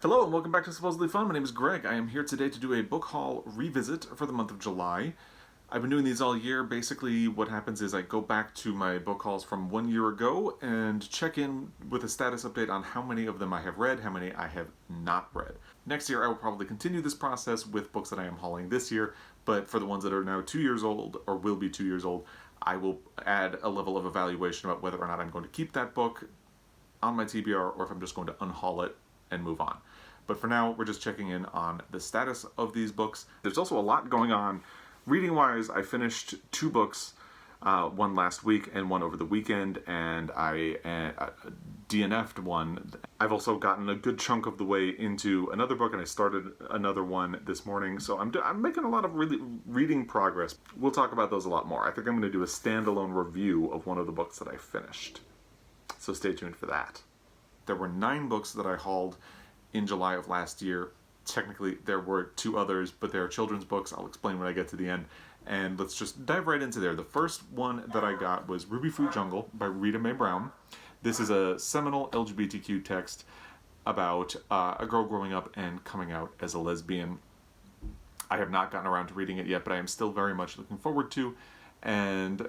Hello and welcome back to Supposedly Fun. My name is Greg. I am here today to do a book haul revisit for the month of July. I've been doing these all year. Basically what happens is I go back to my book hauls from 1 year ago and check in with a status update on how many of them I have read, how many I have not read. Next year I will probably continue this process with books that I am hauling this year, but for the ones that are now 2 years old or will be 2 years old, I will add a level of evaluation about whether or not I'm going to keep that book on my TBR or if I'm just going to unhaul it and move on. But for now, we're just checking in on the status of these books. There's also a lot going on. Reading-wise, I finished 2 books, one last week and one over the weekend, and I DNF'd one. I've also gotten a good chunk of the way into another book, and I started another one this morning, so I'm making a lot of really reading progress. We'll talk about those a lot more. I think I'm going to do a standalone review of one of the books that I finished, so stay tuned for that. There were 9 books that I hauled in July of last year. Technically, there were 2 others, but they are children's books. I'll explain when I get to the end. And let's just dive right into there. The first one that I got was Rubyfruit Jungle by Rita Mae Brown. This is a seminal LGBTQ text about a girl growing up and coming out as a lesbian. I have not gotten around to reading it yet, but I am still very much looking forward to. And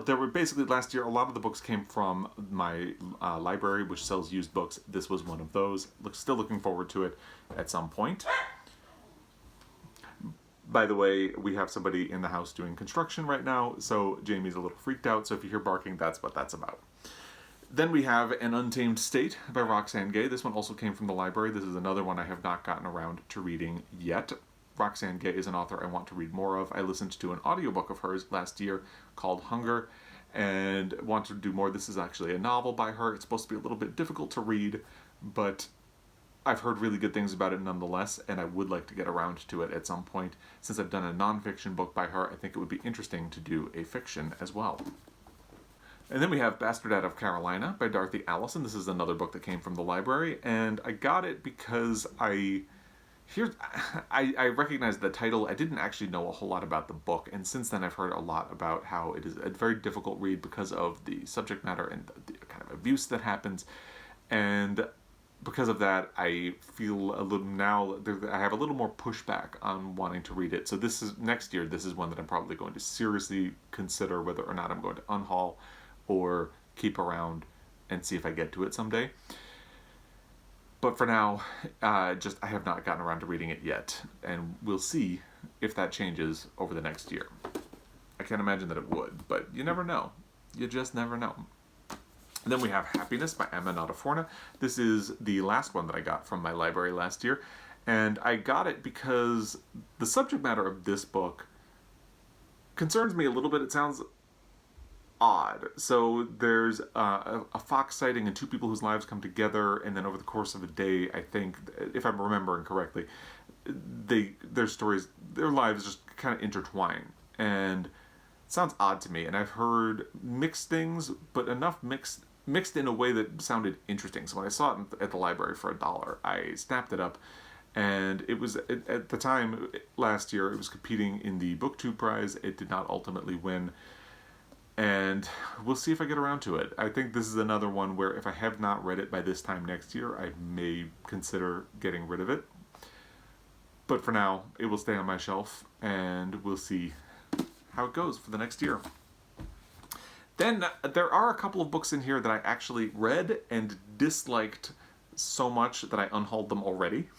there were basically last year, a lot of the books came from my library, which sells used books. This was one of those. Still looking forward to it at some point. By the way, we have somebody in the house doing construction right now, so Jamie's a little freaked out, so if you hear barking, that's what that's about. Then we have An Untamed State by Roxane Gay. This one also came from the library. This is another one I have not gotten around to reading yet. Roxane Gay is an author I want to read more of. I listened to an audiobook of hers last year called Hunger and want to do more. This is actually a novel by her. It's supposed to be a little bit difficult to read, but I've heard really good things about it nonetheless, and I would like to get around to it at some point. Since I've done a nonfiction book by her, I think it would be interesting to do a fiction as well. And then we have Bastard Out of Carolina by Dorothy Allison. This is another book that came from the library, and I got it because I recognize the title. I didn't actually know a whole lot about the book, and since then I've heard a lot about how it is a very difficult read because of the subject matter and the kind of abuse that happens. And because of that, I feel a little now, I have a little more pushback on wanting to read it. So this is next year, this is one that I'm probably going to seriously consider whether or not I'm going to unhaul or keep around and see if I get to it someday. But for now, I have not gotten around to reading it yet, and we'll see if that changes over the next year. I can't imagine that it would, but you never know. You just never know. And then we have Happiness by Aminatta Forna. This is the last one that I got from my library last year, and I got it because the subject matter of this book concerns me a little bit. It sounds odd. So there's a fox sighting and 2 people whose lives come together, and then over the course of a day, I think, if I'm remembering correctly, their lives just kind of intertwine. And it sounds odd to me, and I've heard mixed things, but enough mixed in a way that sounded interesting. So when I saw it at the library for $1, I snapped it up, and it was, at the time, last year, it was competing in the BookTube prize. It did not ultimately win. And we'll see if I get around to it. I think this is another one where if I have not read it by this time next year, I may consider getting rid of it. But for now, it will stay on my shelf, and we'll see how it goes for the next year. Then there are a couple of books in here that I actually read and disliked so much that I unhauled them already.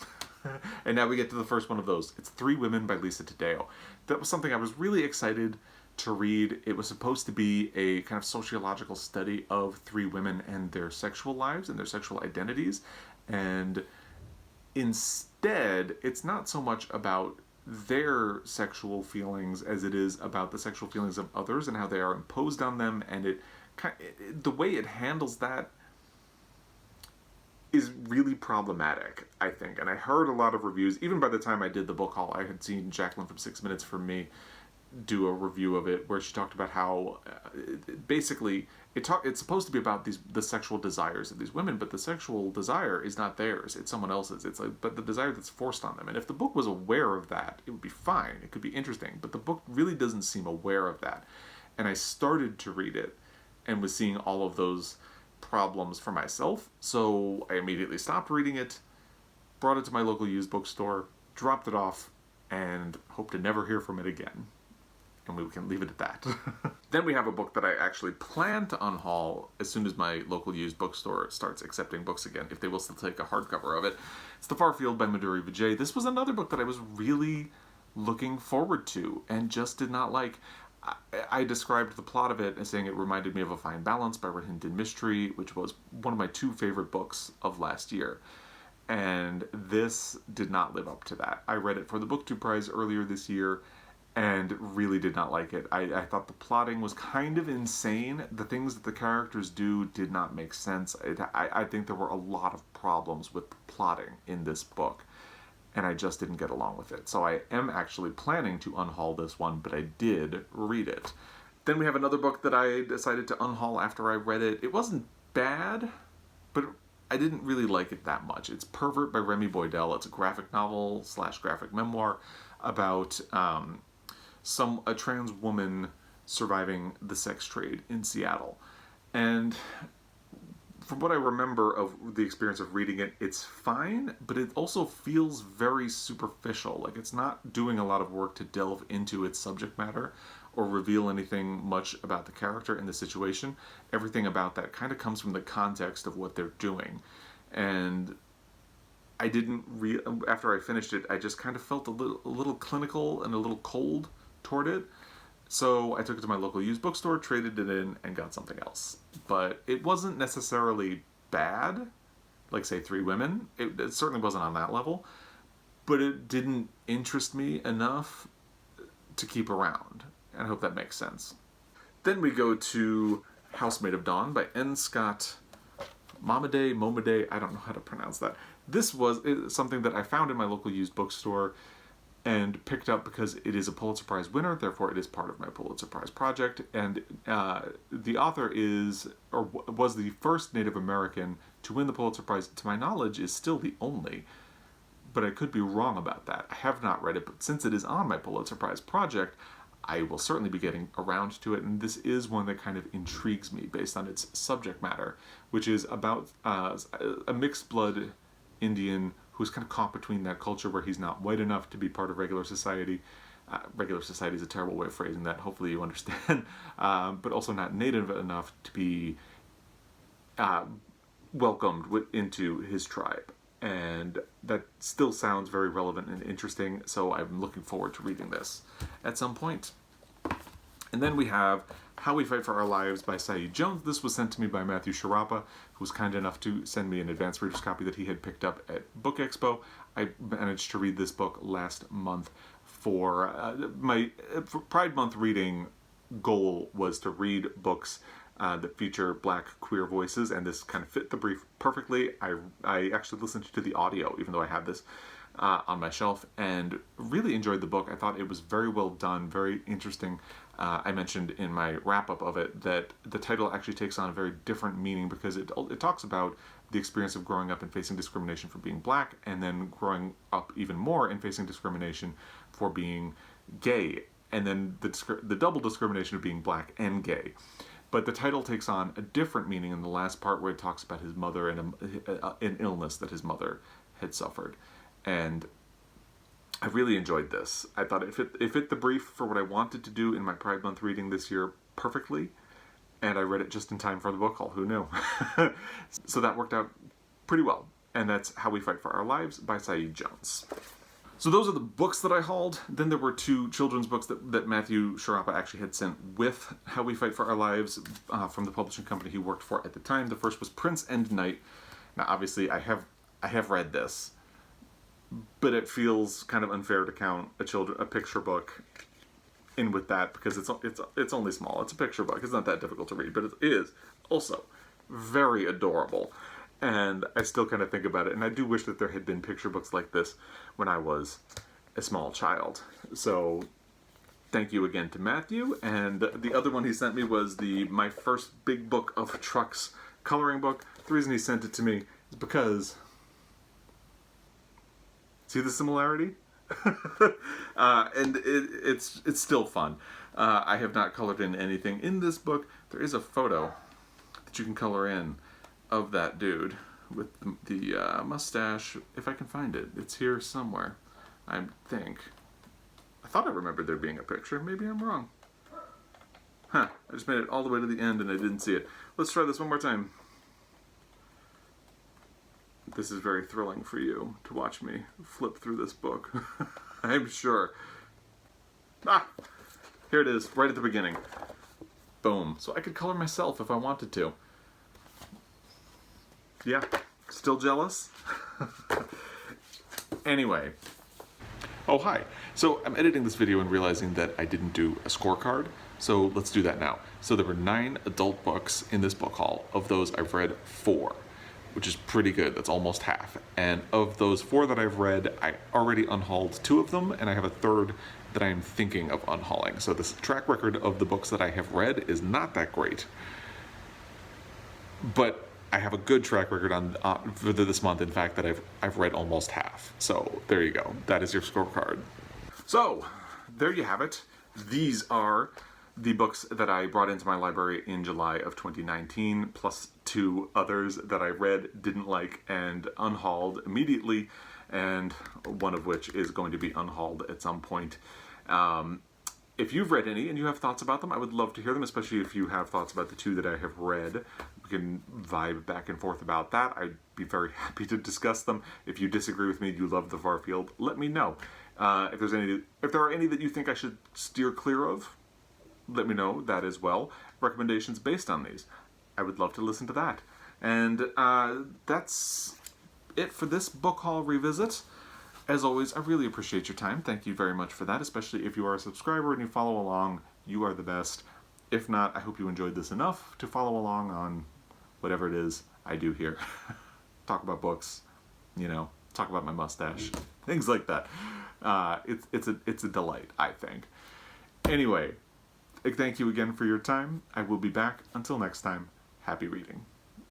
And now we get to the first one of those. It's 3 Women by Lisa Taddeo. That was something I was really excited to read. It was supposed to be a kind of sociological study of 3 women and their sexual lives and their sexual identities, and instead it's not so much about their sexual feelings as it is about the sexual feelings of others and how they are imposed on them, and the way it handles that is really problematic, I think. And I heard a lot of reviews. Even by the time I did the book haul, I had seen Jacqueline from 6 Minutes for Me do a review of it where she talked about how basically it's supposed to be about the sexual desires of these women, but the sexual desire is not theirs, it's someone else's. It's like, but the desire that's forced on them. And if the book was aware of that, it would be fine, it could be interesting, but the book really doesn't seem aware of that. And I started to read it and was seeing all of those problems for myself, so I immediately stopped reading it brought it to my local used bookstore, dropped it off, and hope to never hear from it again. And we can leave it at that. Then we have a book that I actually plan to unhaul as soon as my local used bookstore starts accepting books again, if they will still take a hardcover of it. It's The Far Field by Madhuri Vijay. This was another book that I was really looking forward to and just did not like. I described the plot of it as saying it reminded me of A Fine Balance by Rohinton Mistry, which was one of my 2 favorite books of last year. And this did not live up to that. I read it for the BookTube Prize earlier this year and really did not like it. I thought the plotting was kind of insane. The things that the characters do did not make sense. I think there were a lot of problems with the plotting in this book, and I just didn't get along with it. So I am actually planning to unhaul this one, but I did read it. Then we have another book that I decided to unhaul after I read it. It wasn't bad, but I didn't really like it that much. It's Pervert by Remy Boydell. It's a graphic novel / graphic memoir about a trans woman surviving the sex trade in Seattle. And from what I remember of the experience of reading it, it's fine, but it also feels very superficial. Like, it's not doing a lot of work to delve into its subject matter or reveal anything much about the character and the situation. Everything about that kind of comes from the context of what they're doing. And I didn't after I finished it, I just kind of felt a little clinical and a little cold toward it. So I took it to my local used bookstore, traded it in, and got something else. But it wasn't necessarily bad, like, say, Three Women. It certainly wasn't on that level. But it didn't interest me enough to keep around. And I hope that makes sense. Then we go to Housemaid of Dawn by N. Scott Momaday, I don't know how to pronounce that. This was something that I found in my local used bookstore and picked up because it is a Pulitzer Prize winner, therefore it is part of my Pulitzer Prize project. And the author was the first Native American to win the Pulitzer Prize. To my knowledge, is still the only. But I could be wrong about that. I have not read it, but since it is on my Pulitzer Prize project, I will certainly be getting around to it, and this is one that kind of intrigues me based on its subject matter, which is about a mixed blood Indian who's kind of caught between that culture where he's not white enough to be part of regular society. Regular society is a terrible way of phrasing that, hopefully you understand, but also not native enough to be welcomed into his tribe. And that still sounds very relevant and interesting, so I'm looking forward to reading this at some point. And then we have How We Fight for Our Lives by Saeed Jones. This was sent to me by Matthew Sharapa, who was kind enough to send me an advanced reader's copy that he had picked up at Book Expo. I managed to read this book last month for my Pride Month reading goal was to read books that feature Black queer voices, and this kind of fit the brief perfectly. I actually listened to the audio, even though I have this on my shelf, and really enjoyed the book. I thought it was very well done, very interesting. I mentioned in my wrap-up of it that the title actually takes on a very different meaning because it talks about the experience of growing up and facing discrimination for being Black, and then growing up even more and facing discrimination for being gay, and then the double discrimination of being Black and gay. But the title takes on a different meaning in the last part where it talks about his mother and an illness that his mother had suffered. And I really enjoyed this. I thought it fit the brief for what I wanted to do in my Pride Month reading this year perfectly. And I read it just in time for the book haul. Who knew? So that worked out pretty well. And that's How We Fight for Our Lives by Saeed Jones. So those are the books that I hauled. Then there were 2 children's books that Matthew Sharapa actually had sent with How We Fight for Our Lives from the publishing company he worked for at the time. The first was Prince and Knight. Now, obviously, I have read this, but it feels kind of unfair to count a picture book in with that because it's only small. It's a picture book. It's not that difficult to read, but it is also very adorable. And I still kind of think about it, and I do wish that there had been picture books like this when I was a small child. So thank you again to Matthew. And the other one he sent me was my first big book of trucks coloring book. The reason he sent it to me is because, see the similarity? And it's still fun. I have not colored in anything in this book. There is a photo that you can color in of that dude, with the mustache, if I can find it. It's here somewhere, I think. I thought I remembered there being a picture. Maybe I'm wrong. Huh, I just made it all the way to the end and I didn't see it. Let's try this one more time. This is very thrilling for you to watch me flip through this book. I'm sure. Ah! Here it is, right at the beginning. Boom. So I could color myself if I wanted to. Yeah, still jealous? Anyway. Oh, hi. So I'm editing this video and realizing that I didn't do a scorecard. So let's do that now. So there were 9 adult books in this book haul. Of those, I've read 4, which is pretty good. That's almost half. And of those 4 that I've read, I already unhauled 2 of them, and I have a third that I am thinking of unhauling. So this track record of the books that I have read is not that great. But I have a good track record on for this month, in fact, that I've read almost half. So there you go. That is your scorecard. So there you have it. These are the books that I brought into my library in July of 2019, plus 2 others that I read, didn't like, and unhauled immediately, and one of which is going to be unhauled at some point. If you've read any and you have thoughts about them, I would love to hear them, especially if you have thoughts about the 2 that I have read. We can vibe back and forth about that. I'd be very happy to discuss them. If you disagree with me, you love the far field, let me know. If there are any that you think I should steer clear of, let me know that as well. Recommendations based on these. I would love to listen to that. And that's it for this book haul revisit. As always, I really appreciate your time. Thank you very much for that, especially if you are a subscriber and you follow along. You are the best. If not, I hope you enjoyed this enough to follow along on whatever it is I do here. Talk about books, you know, talk about my mustache, things like that. It's a delight, I think. Anyway, thank you again for your time. I will be back. Until next time, happy reading.